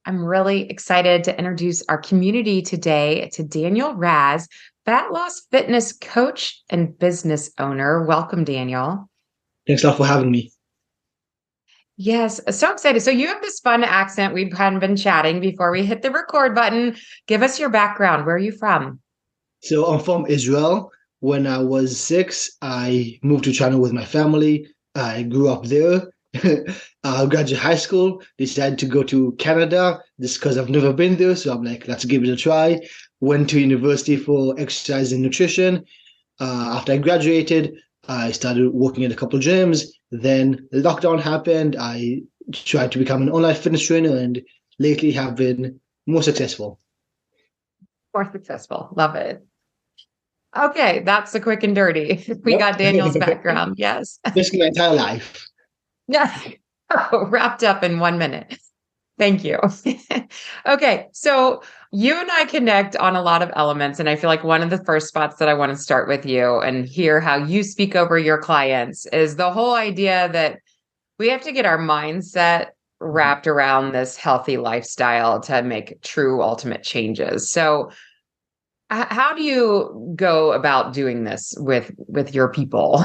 I'm really excited to introduce our community today to Daniel Raz, fat loss fitness coach and business owner. Welcome, Daniel. Thanks a lot for having me. Yes, so excited. So you have this fun accent. We've kind of been chatting before we hit the record button. Give us your background. Where are you from? So I'm from Israel. When I was 6, I moved to China with my family. I grew up there. I graduated high school, decided to go to Canada just because I've never been there. So I'm like, let's give it a try. Went to university for exercise and nutrition. After I graduated, I started working at a couple of gyms. Then lockdown happened. I tried to become an online fitness trainer and lately have been more successful. More successful. Love it. Okay, that's the quick and dirty. We Yep. got Daniel's background. Yes. Basically, my entire life. Yeah. Oh, wrapped up in 1 minute. Thank you. Okay, so you and I connect on a lot of elements, and I feel like one of the first spots that I want to start with you and hear how you speak over your clients is the whole idea that we have to get our mindset wrapped around this healthy lifestyle to make true ultimate changes. So, how do you go about doing this with your people?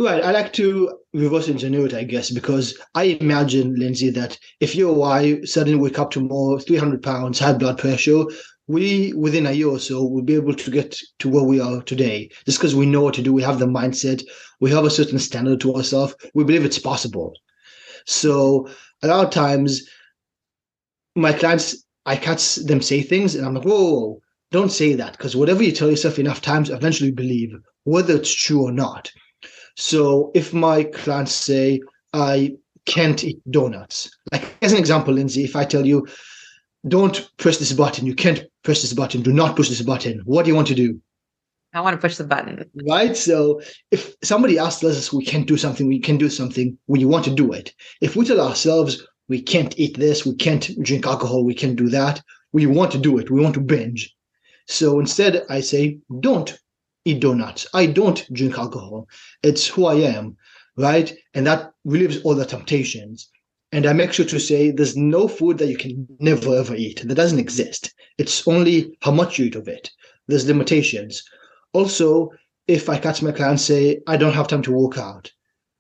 Right. I like to reverse engineer it, I guess, because I imagine, Lindsay, that if you or I suddenly wake up tomorrow, 300 pounds, high blood pressure, we, within a year or so, will be able to get to where we are today. Just because we know what to do, we have the mindset, we have a certain standard to ourselves, we believe it's possible. So a lot of times, my clients, I catch them say things, and I'm like, whoa, don't say that, because whatever you tell yourself enough times, eventually you believe, whether it's true or not. So if my clients say, I can't eat donuts, like as an example, Lindsay, if I tell you, don't press this button, you can't press this button, do not push this button, what do you want to do? I want to push the button. Right? So if somebody asks us we can't do something, we can do something, we want to do it. If we tell ourselves we can't eat this, we can't drink alcohol, we can't do that, we want to do it, we want to binge. So instead, I say, don't eat donuts. I don't drink alcohol. It's who I am, right? And that relieves all the temptations. And I make sure to say there's no food that you can never ever eat. That doesn't exist. It's only how much you eat of it. There's limitations. Also, if I catch my clients say, I don't have time to work out,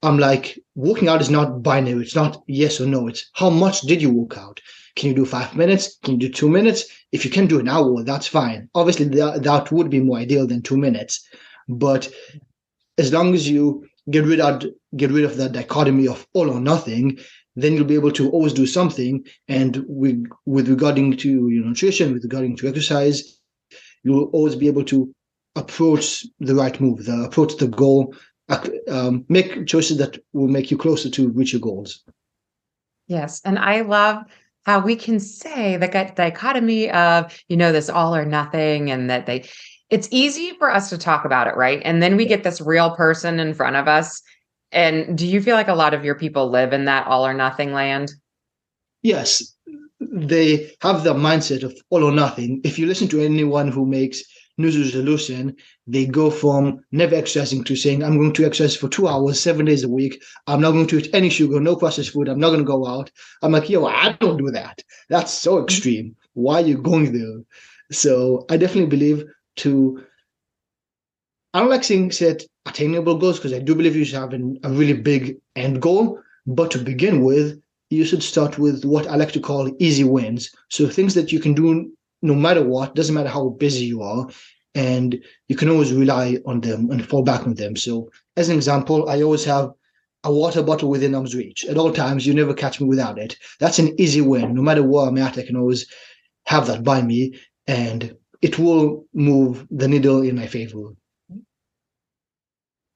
I'm like, working out is not binary. It's not yes or no. It's how much did you work out? Can you do 5 minutes? Can you do 2 minutes? If you can do an hour, that's fine. Obviously, that would be more ideal than 2 minutes. But as long as you get rid of that dichotomy of all or nothing, then you'll be able to always do something. And with regarding to your nutrition, with regarding to exercise, you'll always be able to approach the right move, approach the goal, make choices that will make you closer to reach your goals. Yes. And I love how we can say the dichotomy of, this all or nothing, and that it's easy for us to talk about it, right? And then we get this real person in front of us. And do you feel like a lot of your people live in that all or nothing land? Yes, they have the mindset of all or nothing. If you listen to anyone who makes New Year's resolution, they go from never exercising to saying, I'm going to exercise for 2 hours, 7 days a week. I'm not going to eat any sugar, no processed food. I'm not going to go out. I'm like, yo, I don't do that. That's so extreme. Why are you going there? So I definitely believe to, I don't like saying set attainable goals because I do believe you should have a really big end goal. But to begin with, you should start with what I like to call easy wins. So things that you can do no matter what, doesn't matter how busy you are, and you can always rely on them and fall back on them. So as an example, I always have a water bottle within arm's reach at all times. You never catch me without it. That's an easy win. No matter where I'm at, I can always have that by me, and it will move the needle in my favor.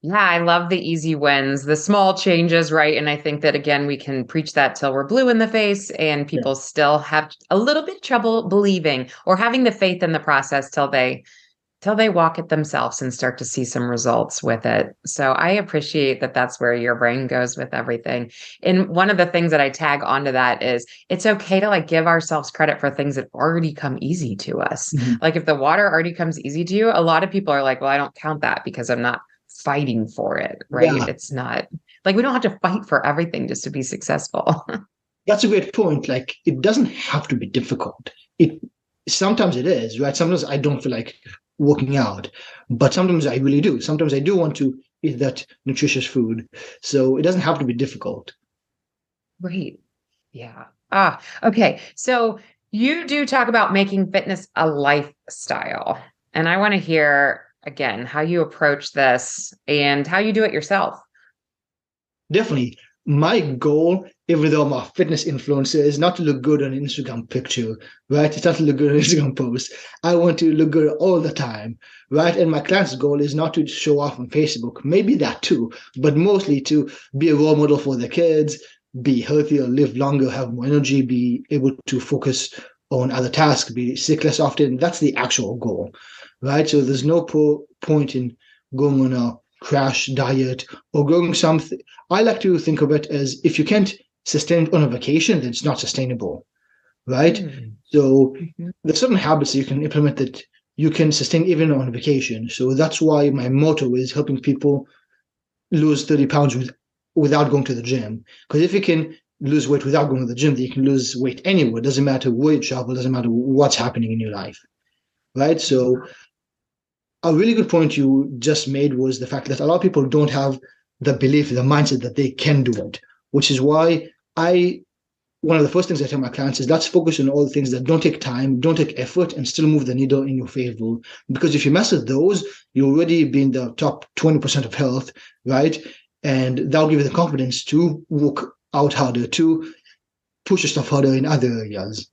Yeah, I love the easy wins, the small changes, right? And I think that again, we can preach that till we're blue in the face, and Yeah. people still have a little bit trouble believing or having the faith in the process till they walk it themselves and start to see some results with it. So I appreciate that that's where your brain goes with everything. And one of the things that I tag onto that is it's okay to like give ourselves credit for things that already come easy to us. Mhm. Like if the water already comes easy to you, a lot of people are like, well, I don't count that because I'm not fighting for it, right? Yeah. It's not like we don't have to fight for everything just to be successful. That's a great point. Like, it doesn't have to be difficult. It sometimes it is, right? Sometimes I don't feel like working out, but sometimes I really do. Sometimes I do want to eat that nutritious food. So it doesn't have to be difficult. Great. Yeah. Ah, okay. So you do talk about making fitness a lifestyle. And I want to hear again how you approach this and how you do it yourself. Definitely. My goal, even though I'm a fitness influencer, is not to look good on an Instagram picture, right? It's not to look good on an Instagram post. I want to look good all the time, right? And my client's goal is not to show off on Facebook, maybe that too, but mostly to be a role model for the kids, be healthier, live longer, have more energy, be able to focus on other tasks, be sick less often. That's the actual goal, right? So there's no point in going on a crash diet or going something. I like to think of it as if you can't sustain it on a vacation, then it's not sustainable, right? Mm. So Mhm. there's certain habits you can implement that you can sustain even on vacation. So that's why my motto is helping people lose 30 pounds without going to the gym. Because if you can lose weight without going to the gym, then you can lose weight anywhere. It doesn't matter where you travel, doesn't matter what's happening in your life, right? So a really good point you just made was the fact that a lot of people don't have the belief, the mindset that they can do it, which is why I one of the first things I tell my clients is let's focus on all the things that don't take time, don't take effort, and still move the needle in your favor. Because if you mess with those, you'll already be in the top 20% of health, right? And that'll give you the confidence to work out harder, to push yourself harder in other areas.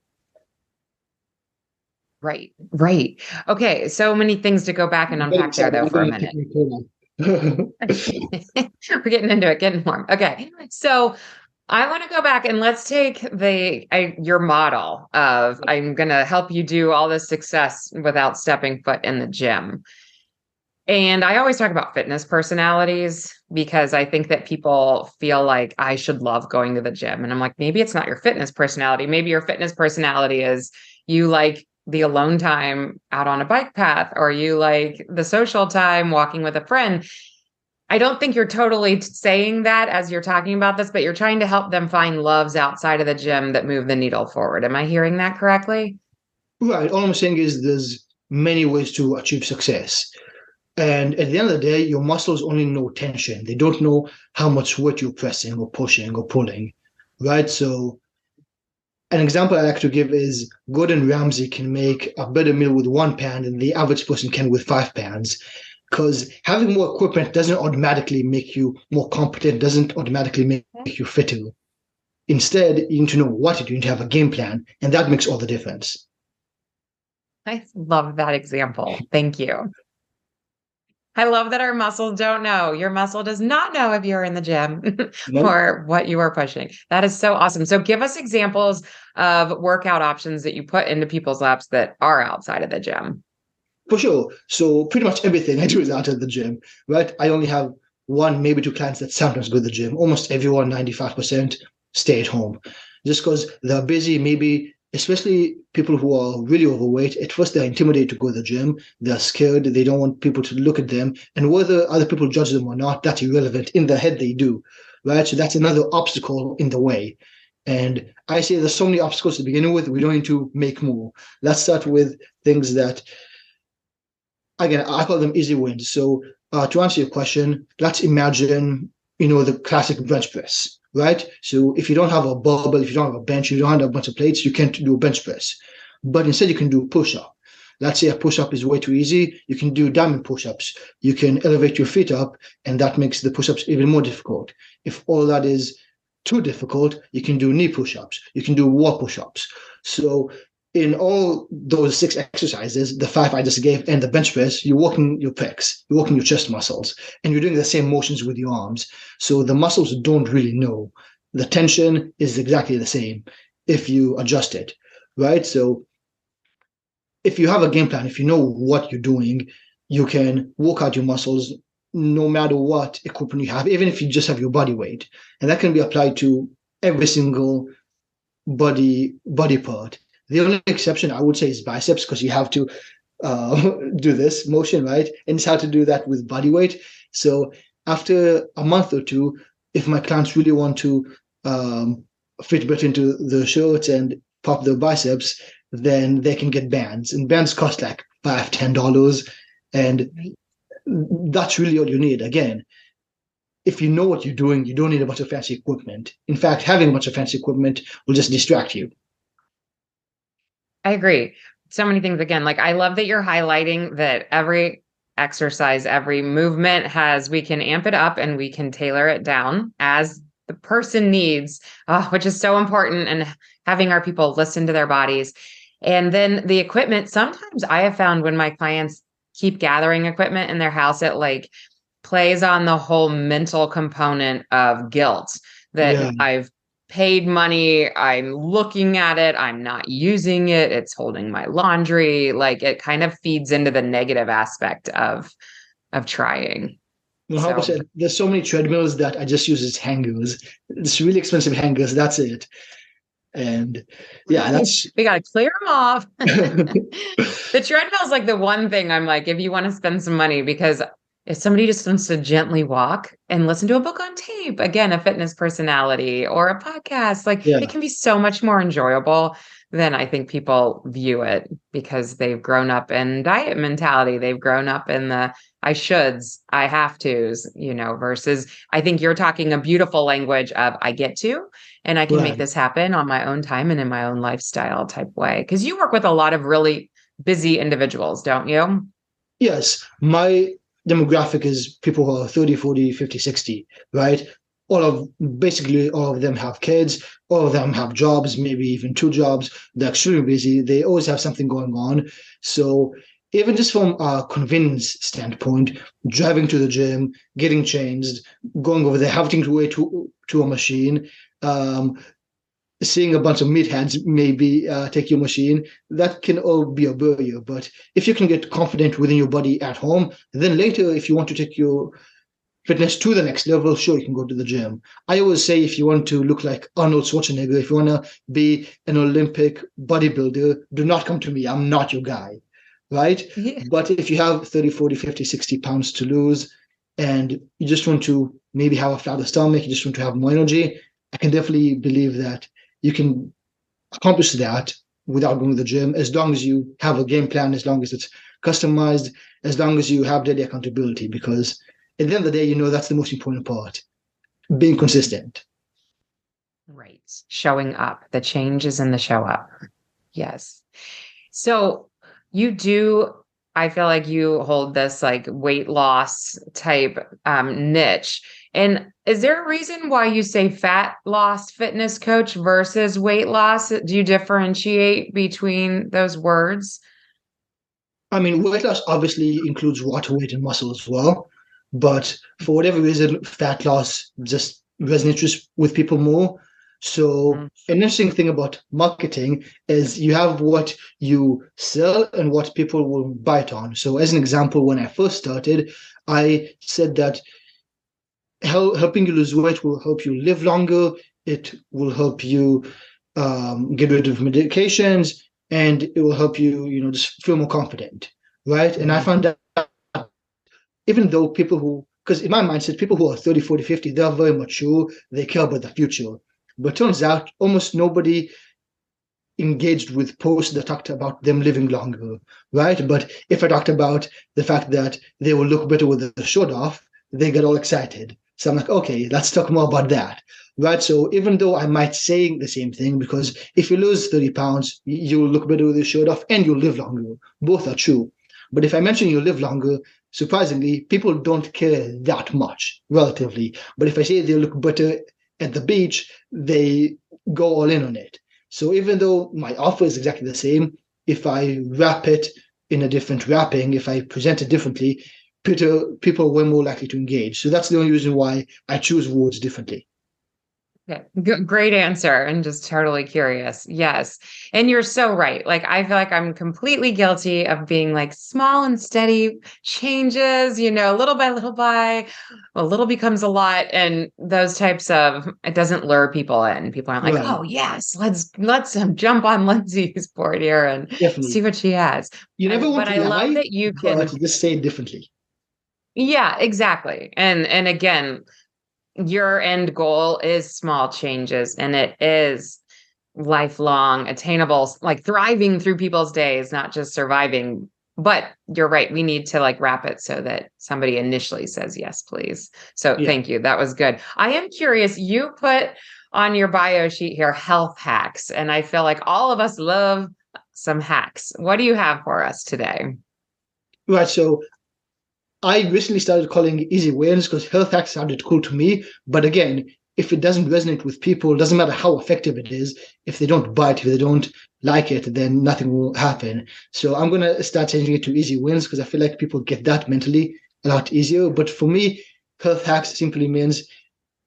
Right, right. Okay, so many things to go back and I'm getting unpack there, excited. though, I'm for a getting minute. technical now. We're getting into it, getting warm. Okay, so I want to go back and let's take your model of I'm going to help you do all this success without stepping foot in the gym. And I always talk about fitness personalities because I think that people feel like I should love going to the gym. And I'm like, maybe it's not your fitness personality. Maybe your fitness personality is you like the alone time out on a bike path, or you like the social time walking with a friend. I don't think you're totally saying that as you're talking about this, but you're trying to help them find loves outside of the gym that move the needle forward. Am I hearing that correctly? Right. All I'm saying is there's many ways to achieve success. And at the end of the day, your muscles only know tension. They don't know how much weight you're pressing or pushing or pulling, right? So an example I like to give is Gordon Ramsay can make a better meal with 1 pound than the average person can with 5 pounds. Because having more equipment doesn't automatically make you more competent, doesn't automatically make you fitter. Instead, you need to know what to do. You need to have a game plan, and that makes all the difference. I love that example. Thank you. I love that our muscles don't know. Your muscle does not know if you're in the gym No, or what you are pushing. That is so awesome. So give us examples of workout options that you put into people's laps that are outside of the gym. for sure. So pretty much everything I do is out at the gym, right? I only have one, maybe two clients that sometimes go to the gym. Almost everyone, 95%, stay at home. Just because they're busy, maybe especially people who are really overweight, at first they're intimidated to go to the gym. They're scared. They don't want people to look at them. And whether other people judge them or not, that's irrelevant. In their head, they do, right? So that's another obstacle in the way. And I say there's so many obstacles to begin with. We don't need to make more. Let's start with things that again, I call them easy wins. So to answer your question, let's imagine, the classic bench press, right? So if you don't have a barbell, if you don't have a bench, you don't have a bunch of plates, you can't do a bench press. But instead, you can do push-up. Let's say a push-up is way too easy. You can do diamond push-ups. You can elevate your feet up, and that makes the push-ups even more difficult. If all that is too difficult, you can do knee push-ups. You can do wall push-ups. So in all those 6 exercises, the five I just gave, and the bench press, you're working your pecs, you're working your chest muscles, and you're doing the same motions with your arms. So the muscles don't really know. The tension is exactly the same if you adjust it, right? So if you have a game plan, if you know what you're doing, you can work out your muscles no matter what equipment you have, even if you just have your body weight. And that can be applied to every single body part. The only exception I would say is biceps because you have to do this motion, right? And it's hard to do that with body weight. So after a month or two, if my clients really want to fit better into the shirts and pop their biceps, then they can get bands. And bands cost like $5, $10. And that's really all you need. Again, if you know what you're doing, you don't need a bunch of fancy equipment. In fact, having a bunch of fancy equipment will just distract you. I agree. So many things again. Like I love that you're highlighting that every exercise, every movement we can amp it up and we can tailor it down as the person needs, which is so important. And having our people listen to their bodies. And then the equipment, sometimes I have found when my clients keep gathering equipment in their house, it like plays on the whole mental component of guilt that Yeah. I've paid money, I'm looking at it, I'm not using it, it's holding my laundry. Like it kind of feeds into the negative aspect of trying. Well, how about So that? There's so many treadmills that I just use as hangers. It's really expensive hangers. That's it. And yeah, that's we got to clear them off. The treadmill is like the one thing I'm like, if you want to spend some money, because if somebody just wants to gently walk and listen to a book on tape, again, a fitness personality or a podcast, like yeah, it can be so much more enjoyable than I think people view it because they've grown up in diet mentality. They've grown up in the I shoulds, I have tos, versus I think you're talking a beautiful language of I get to, and I can make right. this happen on my own time and in my own lifestyle type way. Because you work with a lot of really busy individuals, don't you? Yes, my demographic is people who are 30, 40, 50, 60, right? Basically all of them have kids, all of them have jobs, maybe even two jobs. They're extremely busy. They always have something going on. So even just from a convenience standpoint, driving to the gym, getting changed, going over there, having to wait to a machine, um, seeing a bunch of meatheads maybe take your machine, that can all be a barrier. But if you can get confident within your body at home, then later, if you want to take your fitness to the next level, sure, you can go to the gym. I always say if you want to look like Arnold Schwarzenegger, if you want to be an Olympic bodybuilder, do not come to me. I'm not your guy, right? Yeah. But if you have 30, 40, 50, 60 pounds to lose and you just want to maybe have a flatter stomach, you just want to have more energy, I can definitely believe that you can accomplish that without going to the gym as long as you have a game plan, as long as it's customized, as long as you have daily accountability. Because at the end of the day, that's the most important part, being consistent. Right. Showing up. The change is in the show up. Yes. So you do, I feel like you hold this like weight loss type niche. And is there a reason why you say fat loss fitness coach versus weight loss? Do you differentiate between those words? I mean, weight loss obviously includes water weight and muscle as well. But for whatever reason, fat loss just resonates with people more. So, Mm. an interesting thing about marketing is you have what you sell and what people will bite on. So, as an example, when I first started, I said that helping you lose weight will help you live longer. It will help you get rid of medications, and it will help you, just feel more confident, right? And I found that even though because in my mindset, people who are 30, 40, 50, they're very mature, they care about the future. But turns out almost nobody engaged with posts that talked about them living longer, right? But if I talked about the fact that they will look better with the shirt off, they get all excited. So I'm like, okay, let's talk more about that, right? So even though I might say the same thing, because if you lose 30 pounds, you'll look better with your shirt off and you'll live longer. Both are true. But if I mention you live longer, surprisingly, people don't care that much, relatively. But if I say they look better at the beach, they go all in on it. So even though my offer is exactly the same, if I wrap it in a different wrapping, if I present it differently, people were more likely to engage. So that's the only reason why I choose words differently. Okay. Great answer. And just totally curious. Yes. And you're so right. Like, I feel like I'm completely guilty of being like small and steady changes, little by, a little becomes a lot. And those types of, it doesn't lure people in. People aren't like, Right. oh, yes, let's jump on Lindsay's board here and see Definitely. what she has. You never want But to I love lie, that you but can, just say it differently. yeah, exactly. And again, your end goal is small changes and it is lifelong, attainable, like thriving through people's days, not just surviving. But you're right. We need to like wrap it so that somebody initially says, yes, please. So Yeah. thank you. That was good. I am curious. You put on your bio sheet here health hacks, and I feel like all of us love some hacks. What do you have for us today? Right. So I recently started calling it easy wins because health hacks sounded cool to me. But again, if it doesn't resonate with people, it doesn't matter how effective it is. If they don't buy it, if they don't like it, then nothing will happen. So I'm going to start changing it to easy wins because I feel like people get that mentally a lot easier. But for me, health hacks simply means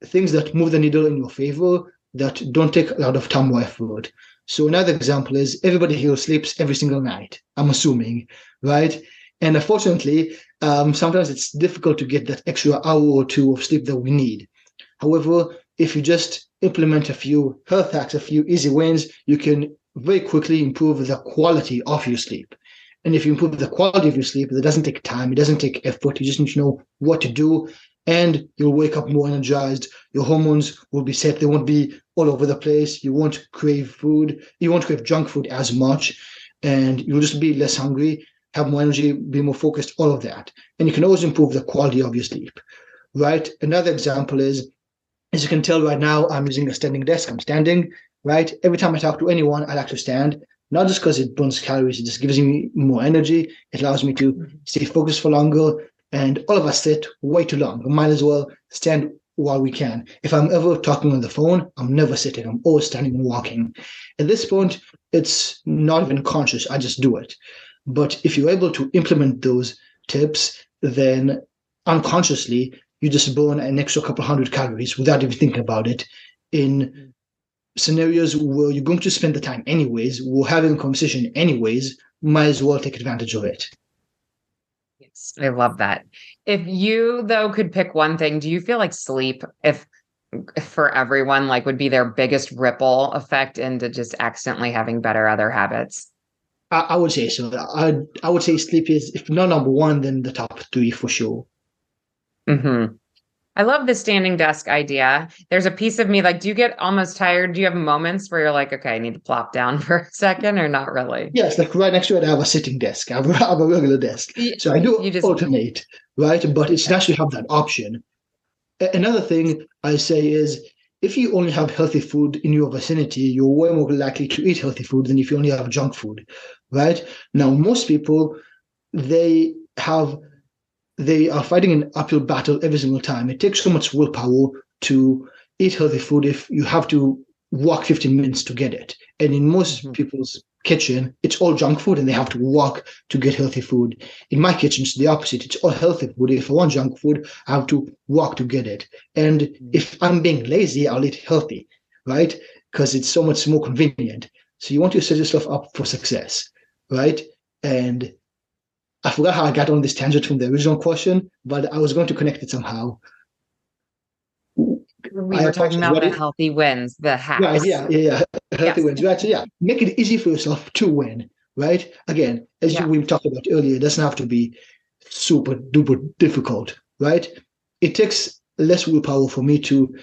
things that move the needle in your favor that don't take a lot of time or effort. So another example is everybody here sleeps every single night, I'm assuming, right? And unfortunately, sometimes it's difficult to get that extra hour or two of sleep that we need. However, if you just implement a few health hacks, a few easy wins, you can very quickly improve the quality of your sleep. And if you improve the quality of your sleep, it doesn't take time, it doesn't take effort. You just need to know what to do, and you'll wake up more energized. Your hormones will be set. They won't be all over the place. You won't crave food. You won't crave junk food as much, and you'll just be less hungry, have more energy, be more focused, all of that. And you can always improve the quality of your sleep, right? Another example is, as you can tell right now, I'm using a standing desk. I'm standing, right? Every time I talk to anyone, I like to stand, not just because it burns calories, it just gives me more energy. It allows me to stay focused for longer. And all of us sit way too long. We might as well stand while we can. If I'm ever talking on the phone, I'm never sitting. I'm always standing and walking. At this point, it's not even conscious. I just do it. But if you're able to implement those tips, then unconsciously, you just burn an extra couple hundred calories without even thinking about it in scenarios where you're going to spend the time anyways, we're having a conversation anyways, might as well take advantage of it. Yes, I love that. If you though could pick one thing, do you feel like sleep, if for everyone, like would be their biggest ripple effect into just accidentally having better other habits? I would say so. I would say sleep is, if not number one, then the top three for sure. Hmm. I love the standing desk idea. There's a piece of me like, do you get almost tired? Do you have moments where you're like, okay, I need to plop down for a second, or not really? Yes, like right next to it, I have a sitting desk. I have a regular desk. You, So I do you just, alternate, right? But it's yeah. nice to have that option. Another thing I say is, if you only have healthy food in your vicinity, you're way more likely to eat healthy food than if you only have junk food, right? Now, most people, they have they are fighting an uphill battle every single time. It takes so much willpower to eat healthy food if you have to walk 15 minutes to get it. And in most Mhm. people's kitchen, it's all junk food and they have to walk to get healthy food. In my kitchen, it's the opposite. It's all healthy food. If I want junk food, I have to walk to get it. And if I'm being lazy, I'll eat healthy, right? Because it's so much more convenient. So you want to set yourself up for success, right? And I forgot how I got on this tangent from the original question, but I was going to connect it somehow. We I were talking apologize. about What the it, healthy wins, the right, hacks. yeah. Healthy Yes. wins, right? So yeah, make it easy for yourself to win, right? Again, as Yeah. we talked about earlier, it doesn't have to be super duper difficult, right? It takes less willpower for me to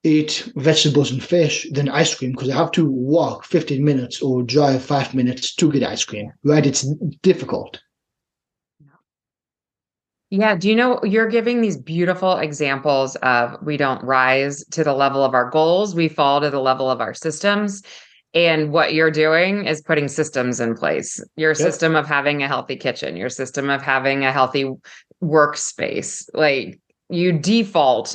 eat vegetables and fish than ice cream because I have to walk 15 minutes or drive 5 minutes to get ice cream, right? It's difficult. Yeah. Do you know you're giving these beautiful examples of we don't rise to the level of our goals, we fall to the level of our systems. And what you're doing is putting systems in place. Your Yep. system of having a healthy kitchen, your system of having a healthy workspace. Like you default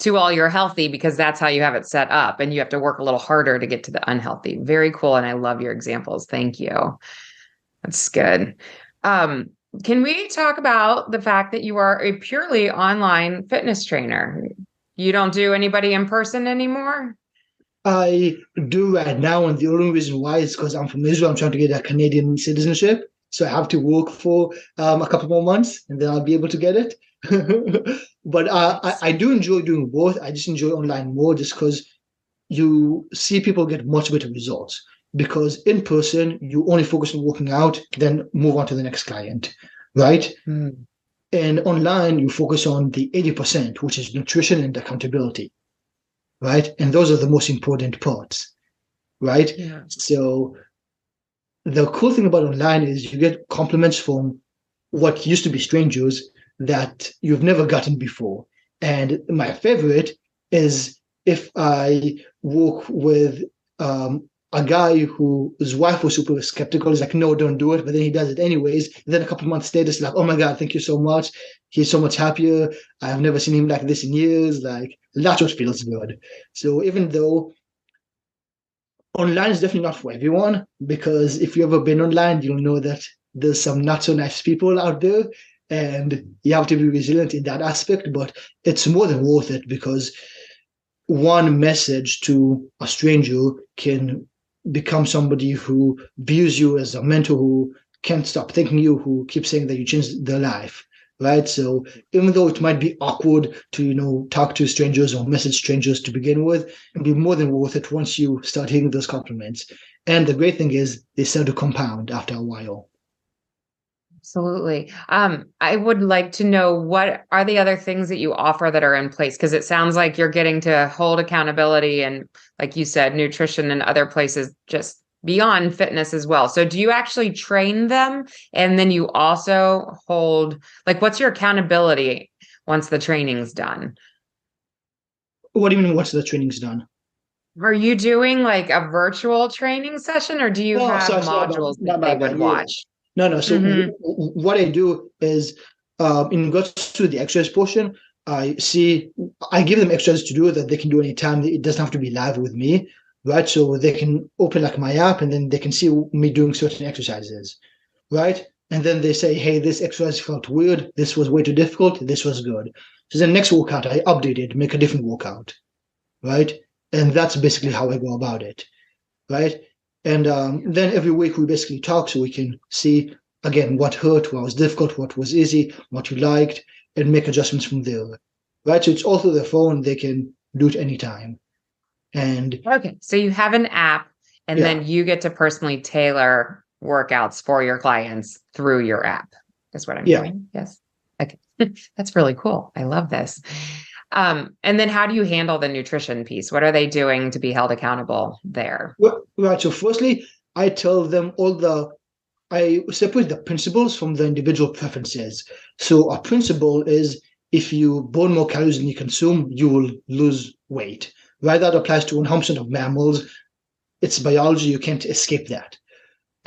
to all your healthy because that's how you have it set up. And you have to work a little harder to get to the unhealthy. Very cool. And I love your examples. Thank you. That's good. Um, can we talk about the fact that you are a purely online fitness trainer? You don't do anybody in person anymore? I do right now, and the only reason why is because I'm from Israel. I'm trying to get a Canadian citizenship, so I have to work for a couple more months, and then I'll be able to get it. But Nice. I do enjoy doing both. I just enjoy online more, just because you see people get much better results. Because in person, you only focus on working out, then move on to the next client, right? Hmm. And online, you focus on the 80%, which is nutrition and accountability, right? And those are the most important parts, right? Yeah. So the cool thing about online is you get compliments from what used to be strangers that you've never gotten before. And my favorite is if I work with a guy whose wife was super skeptical. He's like, no, don't do it. But then he does it anyways. And then a couple months later, it's like, oh my God, thank you so much. He's so much happier. I've never seen him like this in years. Like, that's what feels good. So even though online is definitely not for everyone, because if you've ever been online, you'll know that there's some not so nice people out there, and you have to be resilient in that aspect. But it's more than worth it, because one message to a stranger can become somebody who views you as a mentor, who can't stop thanking you, who keeps saying that you changed their life, right? So even though it might be awkward to, talk to strangers or message strangers to begin with, it'll be more than worth it once you start hearing those compliments. And the great thing is they start to compound after a while. Absolutely. I would like to know, what are the other things that you offer that are in place? Because it sounds like you're getting to hold accountability and, like you said, nutrition and other places just beyond fitness as well. So do you actually train them? And then you also hold, like, what's your accountability once the training's done? What do you mean once the training's done? Are you doing like a virtual training session, or do you Oh, have sorry, sorry, modules that not my they bad. would Yeah. watch? No, no. So Mm-hmm. what I do is, in regards to the exercise portion, I give them exercises to do that they can do anytime. It doesn't have to be live with me, right? So they can open like my app and then they can see me doing certain exercises, right? And then they say, hey, this exercise felt weird. This was way too difficult. This was good. So the next workout, I update it, make a different workout, right? And that's basically how I go about it, right? And then every week we basically talk so we can see again what hurt, what was difficult, what was easy, what you liked, and make adjustments from there. Right? So it's all through their phone. They can do it anytime. And Okay. So you have an app, and yeah, then you get to personally tailor workouts for your clients through your app, is what I'm yeah. hearing. Yes. Okay. That's really cool. I love this. And then how do you handle the nutrition piece? What are they doing to be held accountable there? Right. So firstly, I tell them I separate the principles from the individual preferences. So a principle is if you burn more calories than you consume, you will lose weight. Right? That applies to 100% of mammals. It's biology. You can't escape that.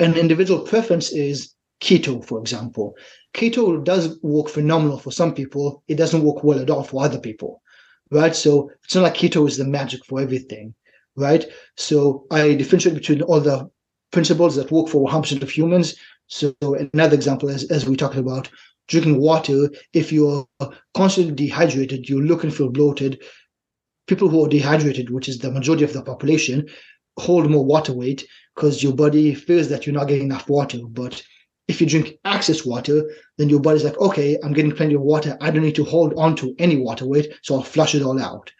An individual preference is keto, for example. Keto does work phenomenal for some people. It doesn't work well at all for other people, right? So it's not like keto is the magic for everything, right? So I differentiate between all the principles that work for 100% of humans. So another example, as we talked about, drinking water. If you're constantly dehydrated, you're looking for bloated. People who are dehydrated, which is the majority of the population, hold more water weight because your body feels that you're not getting enough water. But if you drink excess water, then your body's like, okay, I'm getting plenty of water. I don't need to hold on to any water weight, so I'll flush it all out.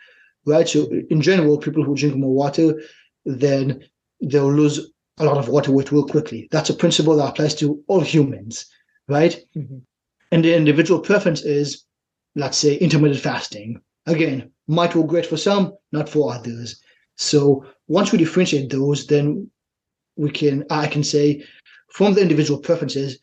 Right? So in general, people who drink more water, then they'll lose a lot of water weight real quickly. That's a principle that applies to all humans, right? Mm-hmm. And the individual preference is, let's say, intermittent fasting. Again, might work great for some, not for others. So once we differentiate those, then I can say from the individual preferences,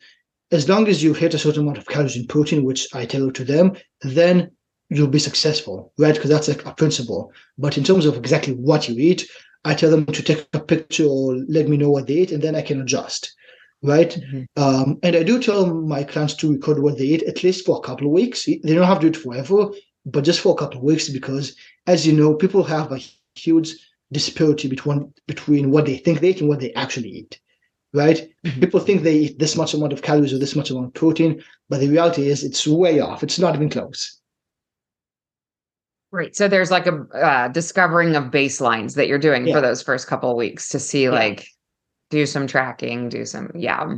as long as you hit a certain amount of calories in protein, which I tailor to them, then you'll be successful, right? Because that's like a principle. But in terms of exactly what you eat, I tell them to take a picture or let me know what they eat, and then I can adjust, right? Mm-hmm. And I do tell my clients to record what they eat at least for a couple of weeks. They don't have to do it forever, but just for a couple of weeks, because as you know, people have a huge disparity between what they think they eat and what they actually eat, right? Mm-hmm. People think they eat this much amount of calories or this much amount of protein, but the reality is it's way off. It's not even close. Right. So there's like a discovering of baselines that you're doing for Yeah, those first couple of weeks to see, yeah. like, do some tracking, do some, yeah.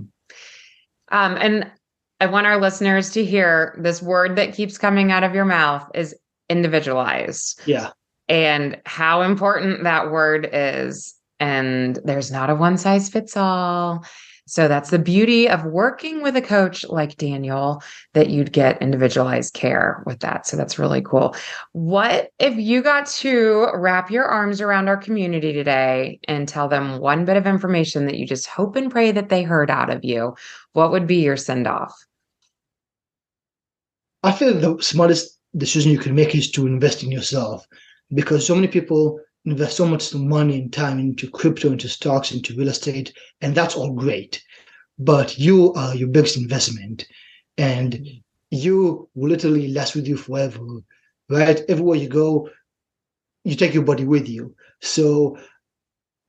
And I want our listeners to hear this word that keeps coming out of your mouth is individualized, Yeah. and how important that word is. And there's not a one size fits all. So that's the beauty of working with a coach like Daniel, that you'd get individualized care with that. So that's really cool. What if you got to wrap your arms around our community today and tell them one bit of information that you just hope and pray that they heard out of you? What would be your send off? I feel the smartest decision you can make is to invest in yourself because so many people invest so much money and time into crypto, into stocks, into real estate, and that's all great. But you are your biggest investment, and you will literally last with you forever, right? Everywhere you go, you take your body with you. So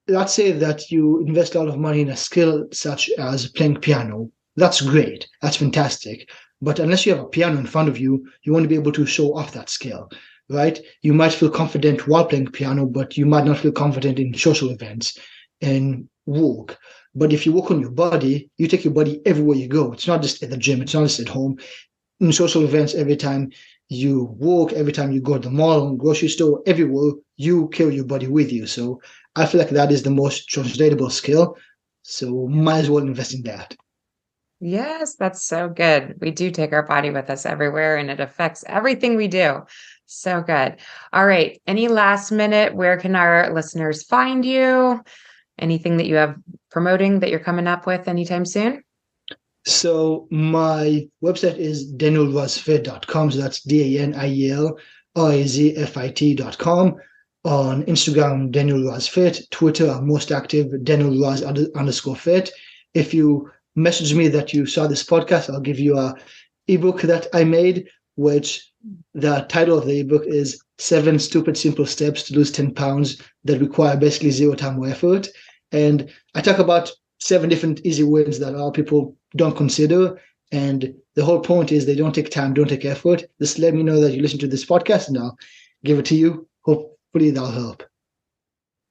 let's say that you invest a lot of money in a skill such as playing piano. That's great. That's fantastic. But unless you have a piano in front of you, you want to be able to show off that skill, right? You might feel confident while playing piano, but you might not feel confident in social events and work. But if you work on your body, you take your body everywhere you go. It's not just at the gym, it's not just at home. In social events, every time you walk, every time you go to the mall, grocery store, everywhere, you carry your body with you. So I feel like that is the most translatable skill. So might as well invest in that. Yes, that's so good. We do take our body with us everywhere and it affects everything we do. So good. All right. Any last minute, where can our listeners find you? Anything that you have promoting that you're coming up with anytime soon? So my website is danielrazfit.com. So that's DANIELRAZFIT.com. On Instagram, Daniel Razfit. Twitter, I'm most active, Daniel Raz underscore fit. If you message me that you saw this podcast, I'll give you a ebook that I made, which the title of the ebook is 7 Stupid Simple Steps to Lose 10 Pounds that require basically zero time or effort. And I talk about 7 different easy wins that a lot of people don't consider. And the whole point is they don't take time, don't take effort. Just let me know that you listen to this podcast and I'll give it to you. Hopefully that'll help.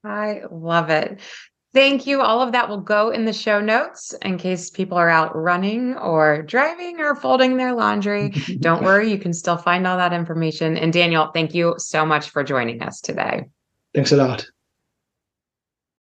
I love it. Thank you. All of that will go in the show notes in case people are out running or driving or folding their laundry. Don't worry, you can still find all that information. And Daniel, thank you so much for joining us today. Thanks a lot.